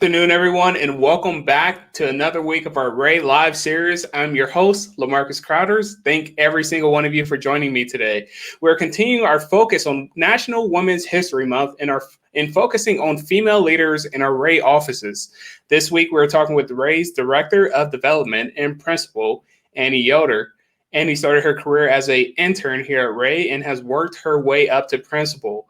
Good afternoon, everyone, and welcome back to another week of our Ray Live series. I'm your host, Lamarcua Crowders. Thank every single one of you for joining me today. We're continuing our focus on National Women's History Month and focusing on female leaders in our Ray offices. This week, we're talking with Ray's Director of Development and Principal, Annie Yoder. Annie started her career as an intern here at Ray and has worked her way up to principal.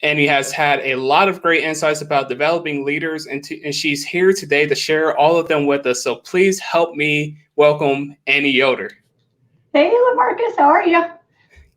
Annie has had a lot of great insights about developing leaders, and she's here today to share all of them with us. So please help me welcome Annie Yoder. Hey, Lamarcus, how are you?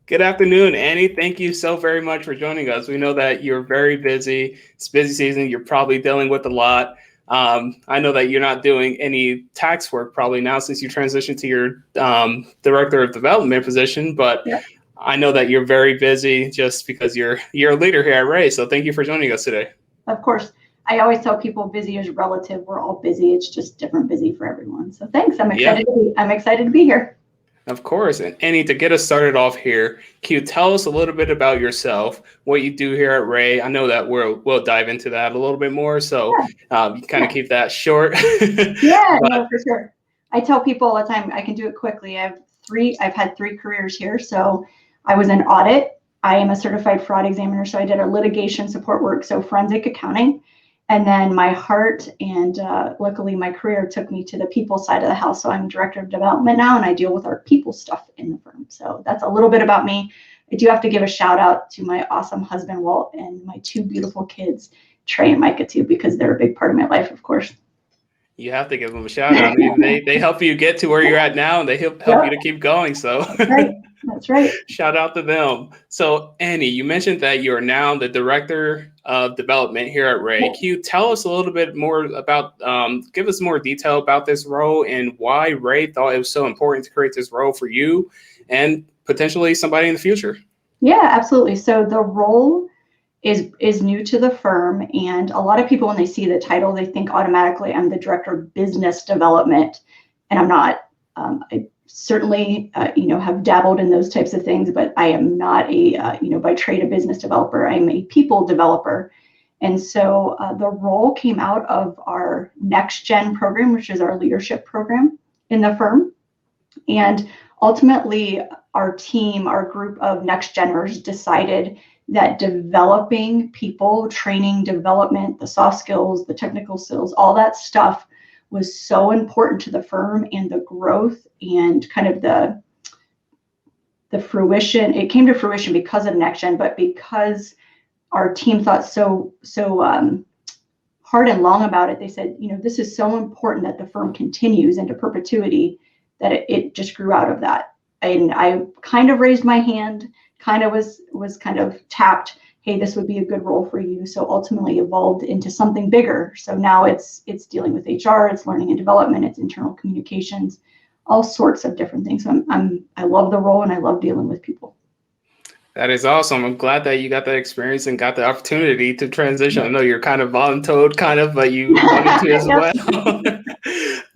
Good afternoon, Annie. Thank you so very much for joining us. We know that you're very busy. It's busy season. You're probably dealing with a lot. I know that you're not doing any tax work probably now since you transitioned to your Director of Development position, but Yep. I know that you're very busy just because you're a leader here at Ray. So thank you for joining us today. Of course. I always tell people busy is relative. We're all busy. It's just different busy for everyone. So thanks. I'm excited. I'm excited to be here. Of course. And Annie, to get us started off here, can you tell us a little bit about yourself, what you do here at Ray? I know that we'll dive into that a little bit more. So you kind of keep that short. No, for sure. I tell people all the time, I can do it quickly. I've had 3 careers here. So I was in audit. I am a certified fraud examiner. So I did a litigation support work, so forensic accounting. And then my heart and luckily my career took me to the people side of the house. So I'm director of development now, and I deal with our people stuff in the firm. So that's a little bit about me. I do have to give a shout out to my awesome husband, Walt, and my 2 beautiful kids, Trey and Micah, too, because they're a big part of my life, of course. You have to give them a shout out. I mean, they help you get to where you're at now, and they help you to keep going. So That's right. Shout out to them. So Annie, you mentioned that you are now the Director of Development here at Ray. Can you tell us a little bit more about, give us more detail about this role and why Ray thought it was so important to create this role for you and potentially somebody in the future? Yeah, absolutely. So the role is new to the firm, and a lot of people, when they see the title, they think automatically I'm the Director of Business Development, and I'm not. I certainly have dabbled in those types of things, but I am not by trade a business developer. I'm a people developer. And so the role came out of our Next Gen program, which is our leadership program in the firm. And ultimately, our team, our group of Next Geners decided that developing people, training, development, the soft skills, the technical skills, all that stuff was so important to the firm and the growth and kind of the fruition. It came to fruition because of NextGen, but because our team thought so hard and long about it, they said, this is so important that the firm continues into perpetuity that it just grew out of that. And I kind of raised my hand, kind of was kind of tapped, hey, this would be a good role for you. So ultimately evolved into something bigger. So now it's dealing with HR, it's learning and development, it's internal communications, all sorts of different things. So I love the role and I love dealing with people. That is awesome. I'm glad that you got that experience and got the opportunity to transition. I know you're kind of voluntold, but you wanted to as well.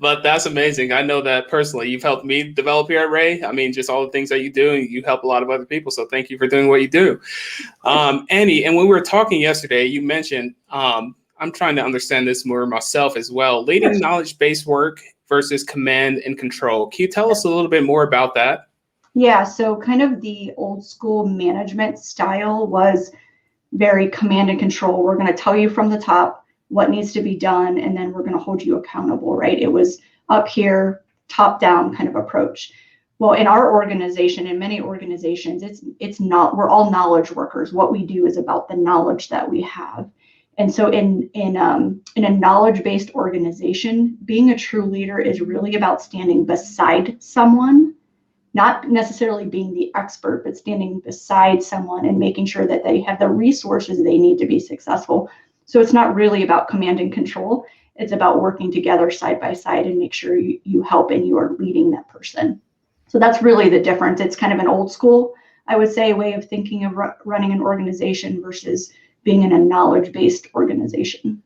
But that's amazing. I know that personally, you've helped me develop here at Ray. I mean, just all the things that you do, and you help a lot of other people. So thank you for doing what you do. Annie, and when we were talking yesterday, you mentioned, I'm trying to understand this more myself as well, leading knowledge-based work versus command and control. Can you tell us a little bit more about that? Yeah, so kind of the old school management style was very command and control. We're going to tell you from the top what needs to be done, and then we're going to hold you accountable, right? It was up here, top down kind of approach. Well, in our organization, in many organizations, it's not, we're all knowledge workers. What we do is about the knowledge that we have. And so in a knowledge-based organization, being a true leader is really about standing beside someone, not necessarily being the expert, but standing beside someone and making sure that they have the resources they need to be successful. So it's not really about command and control. It's about working together side by side and make sure you help and you are leading that person. So that's really the difference. It's kind of an old school, I would say, way of thinking of running an organization versus being in a knowledge-based organization.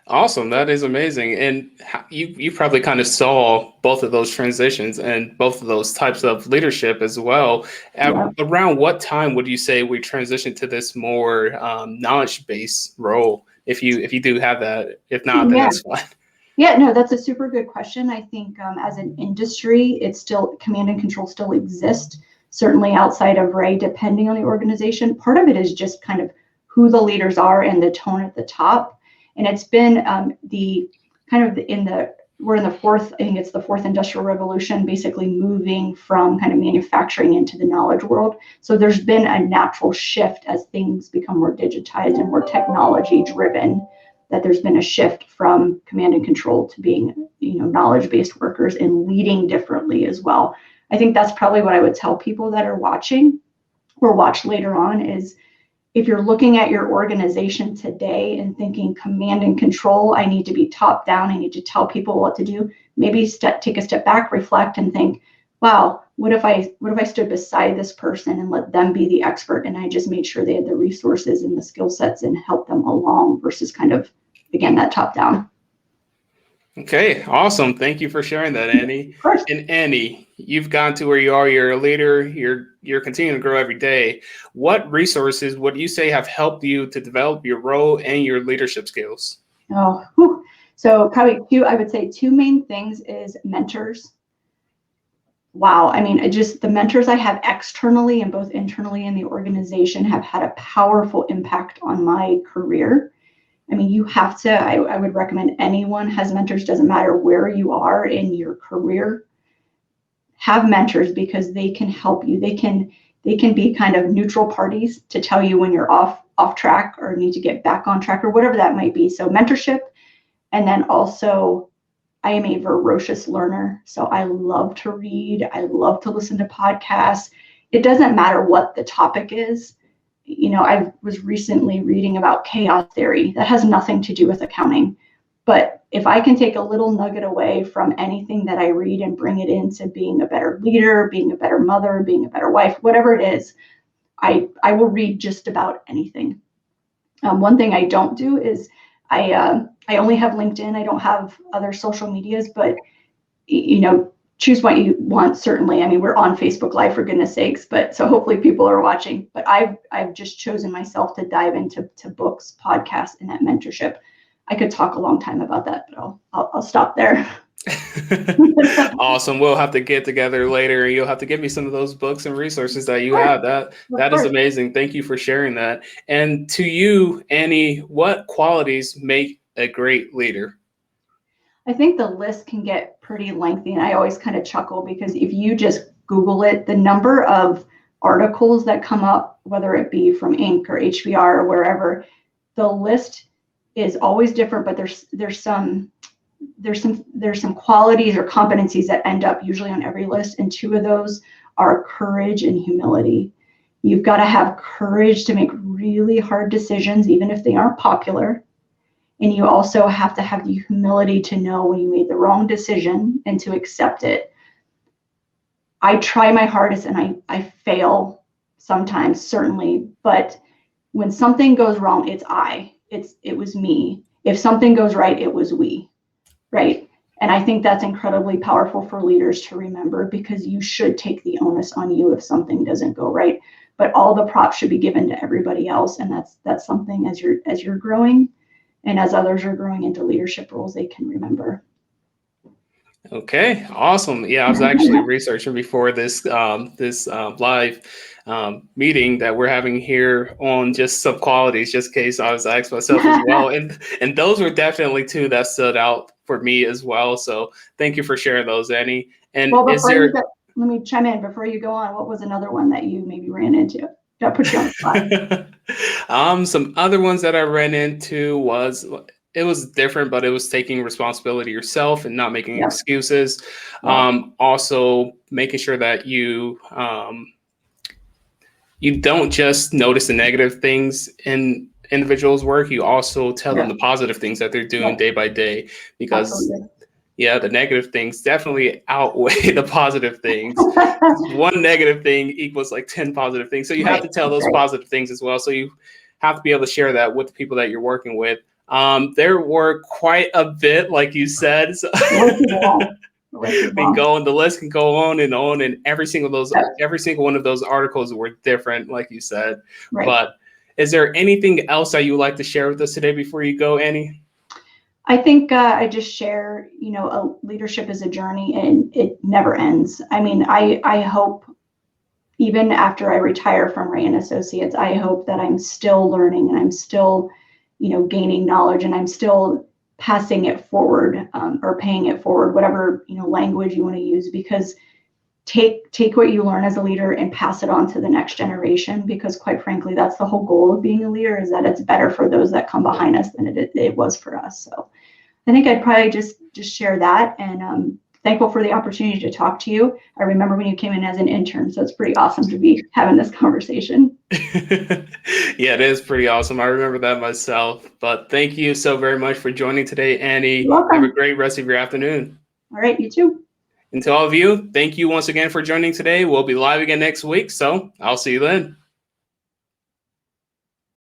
Awesome. That is amazing. And you probably kind of saw both of those transitions and both of those types of leadership as well. Around what time would you say we transitioned to this more knowledge-based role if you do have that. If not, then Yeah. that's fine. Yeah, no, that's a super good question. I think as an industry, it's still command and control still exist, certainly outside of Ray, depending on the organization. Part of it is just kind of who the leaders are and the tone at the top. And it's been we're in the fourth, I think it's the fourth industrial revolution, basically moving from kind of manufacturing into the knowledge world. So there's been a natural shift as things become more digitized and more technology driven, that there's been a shift from command and control to being, knowledge-based workers and leading differently as well. I think that's probably what I would tell people that are watching or watch later on is, if you're looking at your organization today and thinking command and control, I need to be top down, I need to tell people what to do, maybe take a step back, reflect and think, wow, what if I stood beside this person and let them be the expert, and I just made sure they had the resources and the skill sets and help them along, versus kind of, again, that top down. Okay, awesome. Thank you for sharing that, Annie. Of course. And Annie, you've gotten to where you are. You're a leader. You're continuing to grow every day. What resources would you say have helped you to develop your role and your leadership skills? So probably I would say two main things is mentors. Wow. I mean, just the mentors I have externally and both internally in the organization have had a powerful impact on my career. I mean, you have to, I would recommend anyone has mentors, doesn't matter where you are in your career, have mentors, because they can help you. They can be kind of neutral parties to tell you when you're off track or need to get back on track or whatever that might be. So mentorship. And then also, I am a voracious learner. So I love to read. I love to listen to podcasts. It doesn't matter what the topic is. I was recently reading about chaos theory. That has nothing to do with accounting. But if I can take a little nugget away from anything that I read and bring it into being a better leader, being a better mother, being a better wife, whatever it is, I will read just about anything. One thing I don't do is I only have LinkedIn. I don't have other social medias, but choose what you want, certainly. I mean, we're on Facebook Live, for goodness sakes, but so hopefully people are watching. But I've just chosen myself to dive into books, podcasts, and that mentorship. I could talk a long time about that, but I'll stop there. Awesome. We'll have to get together later, and you'll have to give me some of those books and resources that you have. That is amazing. Thank you for sharing that. And to you, Annie, what qualities make a great leader? I think the list can get pretty lengthy, and I always kind of chuckle because if you just Google it, the number of articles that come up, whether it be from Inc. or HBR or wherever, the list is always different, but there's some qualities or competencies that end up usually on every list, and two of those are courage and humility. You've got to have courage to make really hard decisions, even if they aren't popular. And you also have to have the humility to know when you made the wrong decision and to accept it. I try my hardest and I fail sometimes, certainly, but when something goes wrong, it was me. If something goes right, it was we, right? And I think that's incredibly powerful for leaders to remember, because you should take the onus on you if something doesn't go right, but all the props should be given to everybody else. And that's something as you're growing, and as others are growing into leadership roles, they can remember. Okay, awesome. Yeah, I was actually researching before this live meeting that we're having here on just some qualities, just in case I was asked myself as well. And those were definitely two that stood out for me as well. So thank you for sharing those, Annie. And let me chime in before you go on. What was another one that you maybe ran into? That put you on the spot. Some other ones that I ran into it was different, but it was taking responsibility yourself and not making excuses. Also making sure that you don't just notice the negative things in individuals' work. You also tell them the positive things that they're doing day by day, because the negative things definitely outweigh the positive things. One negative thing equals like 10 positive things. So you have to tell those positive things as well. So you have to be able to share that with the people that you're working with. There were quite a bit, like you said. So the list can go on, and every single one of those articles were different, like you said. But Is there anything else that you would like to share with us today before you go, Annie? I think I just share, leadership is a journey and it never ends. I mean, I hope even after I retire from Ray and Associates, I hope that I'm still learning and I'm still, gaining knowledge and I'm still passing it forward or paying it forward, whatever, language you want to use, because take what you learn as a leader and pass it on to the next generation, because quite frankly, that's the whole goal of being a leader, is that it's better for those that come behind us than it was for us. So I think I'd probably just share that, and thankful for the opportunity to talk to you. I remember when you came in as an intern, so it's pretty awesome to be having this conversation. Yeah, it is pretty awesome. I remember that myself. But thank you so very much for joining today, Annie. You're welcome. Have a great rest of your afternoon. All right, you too. And to all of you, thank you once again for joining today. We'll be live again next week, so I'll see you then.